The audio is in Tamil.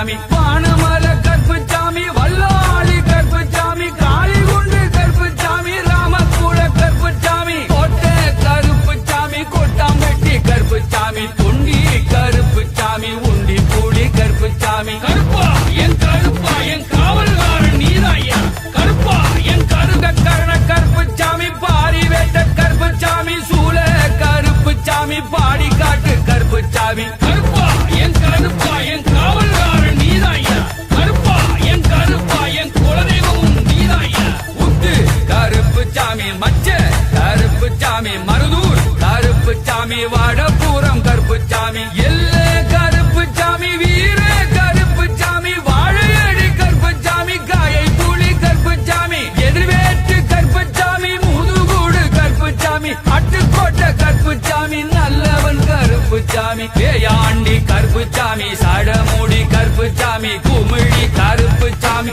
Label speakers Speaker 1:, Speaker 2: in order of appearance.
Speaker 1: சாமி பானமர கருப்பு சாமி வல்லாளி கருப்பு சாமி காளிகுண்டு கருப்பு சாமி ராமக்கூட கருப்பு சாமி கோட்டை கருப்பு சாமி கொட்டாம்பட்டி கருப்பு சாமி தொண்டி கருப்பு சாமி உண்டி பூடி கருப்பு சாமி கருப்பா என் காவல்காரன் நீதாயா கருப்பா என் கருகக்கரண கருப்பு சாமி பாரி வேட்ட கருப்பு சாமி சூள கருப்பு சாமி பாடி காட்டு கருப்பு சாமி கருப்பா என் காவல்காரன் நீதாயா கருப்பா என் குலதெய்வமும் நீதாயா உத்து கருப்பு சாமி மச்ச கருப்பு சாமி மருதூர் கருப்பு சாமி வாடபூரம் கருப்பு சாமி எல்ல கருப்பு சாமி வீர கருப்பு சாமி வாழையடி கருப்பு சாமி காயை புலி கருப்பு சாமி எதிர்வேற்று கருப்பு சாமி முதுகூடு கருப்பு சாமி அட்டுக்கோட்டை கருப்பு சாமி நல்லவன் கருப்பு சாமி பேயாண்டி கருப்பு சாமி சடமுடி கருப்பு சாமி குமிழி கருப்பு சாமி